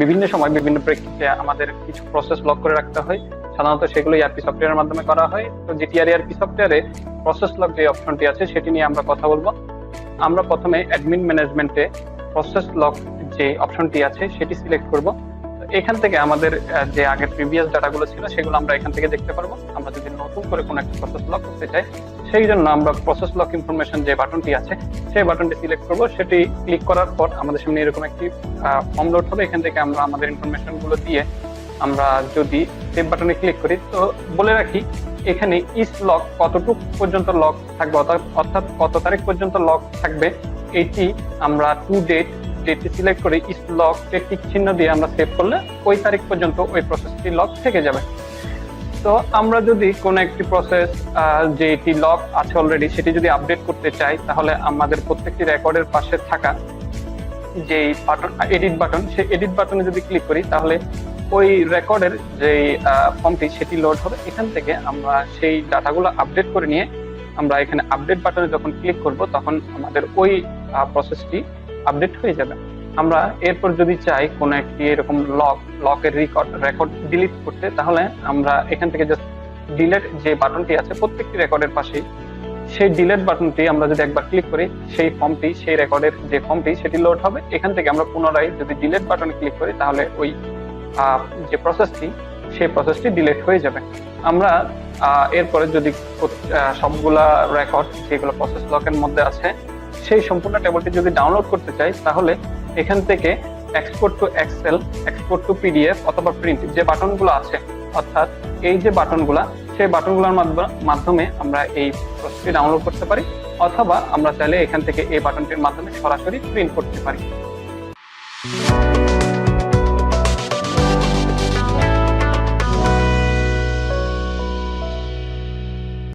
বিভিন্ন সময় বিভিন্ন প্রেক্ষিতে আমাদের কিছু প্রসেস লক করে রাখতে হয়, সাধারণত সেগুলো ইআরপি সফটওয়্যারের মাধ্যমে করা হয়। তো জিটিআর ইআরপি সফটওয়্যারে প্রসেস লক যে অপশনটি আছে সেটি নিয়ে আমরা কথা বলবো। আমরা প্রথমে অ্যাডমিন ম্যানেজমেন্টে প্রসেস লক যে অপশনটি আছে সেটি সিলেক্ট করব। এখান থেকে আমাদের যে আগের প্রিভিয়াস ডাটাগুলো ছিল সেগুলো আমরা এখান থেকে দেখতে পারবো। আমরা যদি নতুন করে কোনো একটা প্রসেস লক করতে চাই, সেই জন্য আমরা প্রসেস লক ইনফরমেশন যে বাটনটি আছে সেই বাটনটি সিলেক্ট করব। সেটি ক্লিক করার পর আমাদের সামনে এরকম একটি ফর্ম লোড হবে। এখান থেকে আমরা আমাদের ইনফরমেশন গুলো দিয়ে আমরা যদি সেভ বাটনে ক্লিক করি, তো বলে রাখি এখানে ইস লক কতটুকু পর্যন্ত লক থাকবে, অর্থাৎ কত তারিখ পর্যন্ত লক থাকবে, এটি আমরা টু ডেটটি সিলেক্ট করে ইস লক টিক চিহ্ন দিয়ে আমরা সেভ করলে ওই তারিখ পর্যন্ত ওই প্রসেসটি লক থেকে যাবে। তো আমরা যদি কোনো একটি প্রসেস যেটি লক আছে অলরেডি সেটি যদি আপডেট করতে চাই, তাহলে আমাদের প্রত্যেকটি রেকর্ডের পাশে থাকা যে বাটন এডিট বাটন, সেই এডিট বাটনে যদি ক্লিক করি তাহলে ওই রেকর্ডের যে ফর্মটি সেটি লোড হবে। এখান থেকে আমরা সেই ডাটাগুলো আপডেট করে নিয়ে আমরা এখানে আপডেট বাটনে যখন ক্লিক করব তখন আমাদের ওই প্রসেসটি আপডেট হয়ে যাবে। আমরা এরপর যদি চাই কোনো একটি এরকম লকের রেকর্ড ডিলিট করতে, তাহলে আমরা এখান থেকে জাস্ট ডিলেট যে বাটনটি আছে প্রত্যেকটি রেকর্ডের পাশেই, সেই ডিলেট বাটনটি আমরা যদি একবার ক্লিক করি সেই ফর্মটি, সেই রেকর্ডের যে ফর্মটি সেটি লোড হবে। এখান থেকে আমরা পুনরায় যদি ডিলেট বাটনে ক্লিক করি তাহলে ওই যে প্রসেসটি সেই প্রসেসটি ডিলিট হয়ে যাবে। আমরা এরপরে যদি সবগুলা রেকর্ড যেগুলো প্রসেস লকের মধ্যে আছে সেই সম্পূর্ণ টেবিলটি যদি ডাউনলোড করতে চাই, তাহলে এখান থেকে export to Excel, export to PDF অথবা প্রিন্ট যে বাটনগুলো আছে, অর্থাৎ এই যে বাটনগুলা, সেই বাটনগুলোর মাধ্যমে আমরা এই প্রসেসটি ডাউনলোড করতে পারি, অথবা আমরা চাইলে এখান থেকে এই বাটনটির মাধ্যমে সরাসরি প্রিন্ট করতে পারি।